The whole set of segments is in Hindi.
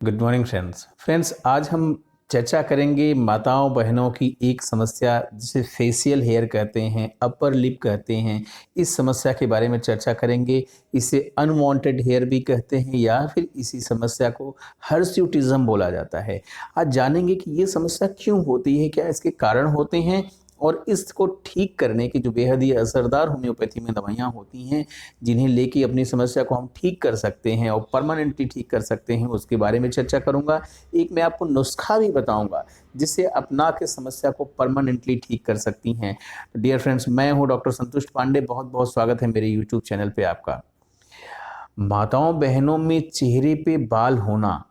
गुड मॉर्निंग फ्रेंड्स आज हम चर्चा करेंगे माताओं बहनों की एक समस्या जिसे फेशियल हेयर कहते हैं, अपर लिप कहते हैं। इस समस्या के बारे में चर्चा करेंगे। इसे अनवांटेड हेयर भी कहते हैं या फिर इसी समस्या को हर्स्यूटिज्म बोला जाता है। आज जानेंगे कि ये समस्या क्यों होती है, क्या इसके कारण होते हैं और इसको ठीक करने की जो बेहद ही असरदार होम्योपैथी में दवाइयाँ होती हैं, जिन्हें लेके अपनी समस्या को हम ठीक कर सकते हैं और परमानेंटली ठीक कर सकते हैं, उसके बारे में चर्चा करूंगा। एक मैं आपको नुस्खा भी बताऊंगा जिससे अपना के समस्या को परमानेंटली ठीक कर सकती हैं। तो डियर फ्रेंड्स, मैं हूं डॉक्टर संतुष्ट पांडे। बहुत बहुत स्वागत है मेरे यूट्यूब चैनल पे आपका। माताओं बहनों में चेहरे पे बाल होना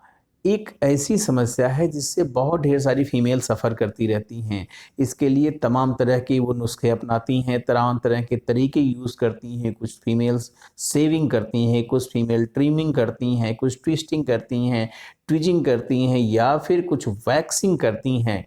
एक ऐसी समस्या है जिससे बहुत ढेर सारी फीमेल सफ़र करती रहती हैं। इसके लिए तमाम तरह के वो नुस्खे अपनाती हैं, तमाम तरह के तरीके यूज़ करती हैं। कुछ फीमेल्स सेविंग करती हैं, कुछ फीमेल ट्रिमिंग करती हैं, कुछ ट्विस्टिंग करती हैं, ट्विजिंग करती हैं या फिर कुछ वैक्सिंग करती हैं,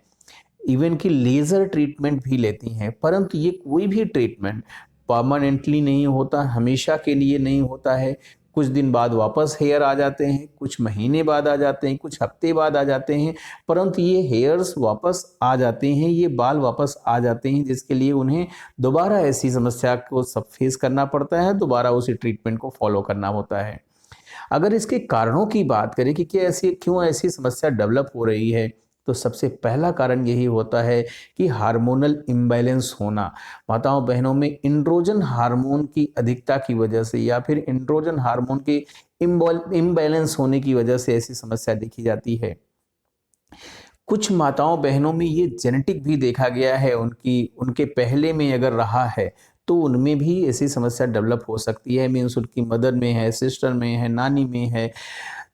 इवन कि लेज़र ट्रीटमेंट भी लेती हैं। परंतु ये कोई भी ट्रीटमेंट परमानेंटली नहीं होता, हमेशा के लिए नहीं होता है। कुछ दिन बाद वापस हेयर आ जाते हैं, कुछ महीने बाद आ जाते हैं, कुछ हफ्ते बाद आ जाते हैं, परंतु ये हेयर्स वापस आ जाते हैं, ये बाल वापस आ जाते हैं, जिसके लिए उन्हें दोबारा ऐसी समस्या को सब फेस करना पड़ता है, दोबारा उसी ट्रीटमेंट को फॉलो करना होता है। अगर इसके कारणों की बात करें कि क्यों ऐसी समस्या डेवलप हो रही है, तो सबसे पहला कारण यही होता है कि हार्मोनल इम्बैलेंस होना। माताओं बहनों में इंड्रोजन हार्मोन की अधिकता की वजह से या फिर इंड्रोजन हार्मोन के इम्बैलेंस होने की वजह से ऐसी समस्या देखी जाती है। कुछ माताओं बहनों में ये जेनेटिक भी देखा गया है, उनके पहले में अगर रहा है तो उनमें भी ऐसी समस्या डेवलप हो सकती है। मीन्स उनकी मदर में है, सिस्टर में है, नानी में है,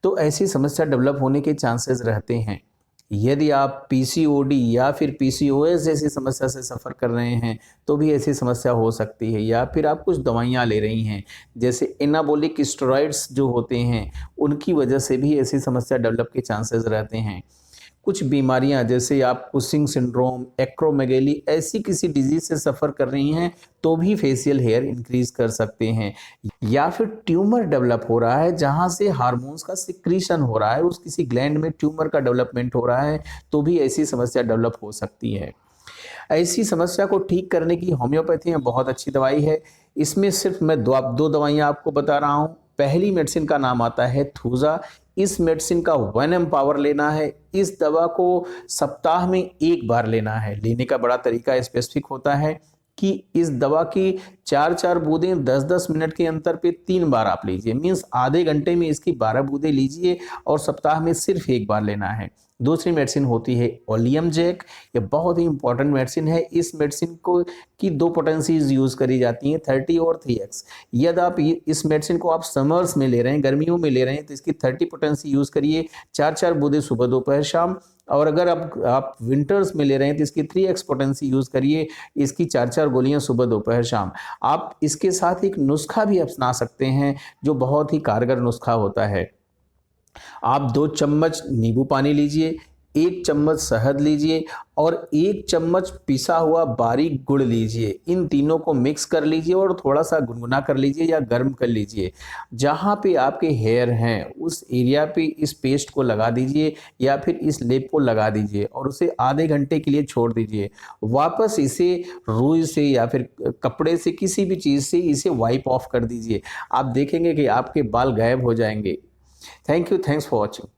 तो ऐसी समस्या डेवलप होने के चांसेस रहते हैं। यदि आप पीसीओडी या फिर पीसीओएस जैसी समस्या से सफ़र कर रहे हैं तो भी ऐसी समस्या हो सकती है। या फिर आप कुछ दवाइयाँ ले रही हैं जैसे एनाबॉलिक स्टेरॉइड्स जो होते हैं, उनकी वजह से भी ऐसी समस्या डेवलप के चांसेस रहते हैं। कुछ बीमारियां जैसे आप कुशिंग सिंड्रोम, एक्रोमेगेली ऐसी किसी डिजीज से सफ़र कर रही हैं तो भी फेशियल हेयर इंक्रीज कर सकते हैं। या फिर ट्यूमर डेवलप हो रहा है जहां से हार्मोन्स का सिक्रीशन हो रहा है, उस किसी ग्लैंड में ट्यूमर का डेवलपमेंट हो रहा है, तो भी ऐसी समस्या डेवलप हो सकती है। ऐसी समस्या को ठीक करने की होम्योपैथी में बहुत अच्छी दवाई है। इसमें सिर्फ मैं दो दवाइयाँ आपको बता रहा हूँ। पहली मेडिसिन का नाम आता है थूजा। इस मेडिसिन का 1 पावर लेना है। इस दवा को सप्ताह में 1 बार लेना है। लेने का बड़ा तरीका स्पेसिफिक होता है कि इस दवा की 4-4 बूंदें 10-10 मिनट के अंतर पे 3 बार आप लीजिए। मीन्स आधे घंटे में इसकी 12 बूंदें लीजिए और सप्ताह में सिर्फ 1 बार लेना है। दूसरी मेडिसिन होती है ओलियम जैक। ये बहुत ही इंपॉर्टेंट मेडिसिन है। इस मेडिसिन को की 2 पोटेंसीज यूज करी जाती हैं, 30 और 3x। यदि आप इस मेडिसिन को आप समर्स में ले रहे हैं, गर्मियों में ले रहे हैं, तो इसकी 30 पोटेंसी यूज करिए, 4-4 बूंदें सुबह दोपहर शाम। और अगर आप विंटर्स में ले रहे हैं तो इसकी 3x पोटेंसी यूज करिए, इसकी 4-4 गोलियां सुबह दोपहर शाम। आप इसके साथ एक नुस्खा भी अपना सकते हैं जो बहुत ही कारगर नुस्खा होता है। आप 2 चम्मच नींबू पानी लीजिए, 1 चम्मच शहद लीजिए और 1 चम्मच पिसा हुआ बारीक गुड़ लीजिए। इन तीनों को मिक्स कर लीजिए और थोड़ा सा गुनगुना कर लीजिए या गर्म कर लीजिए। जहाँ पे आपके हेयर हैं उस एरिया पे इस पेस्ट को लगा दीजिए या फिर इस लेप को लगा दीजिए और उसे आधे घंटे के लिए छोड़ दीजिए। वापस इसे रुई से या फिर कपड़े से, किसी भी चीज़ से इसे वाइप ऑफ कर दीजिए। आप देखेंगे कि आपके बाल गायब हो जाएंगे। Thank you, thanks for watching.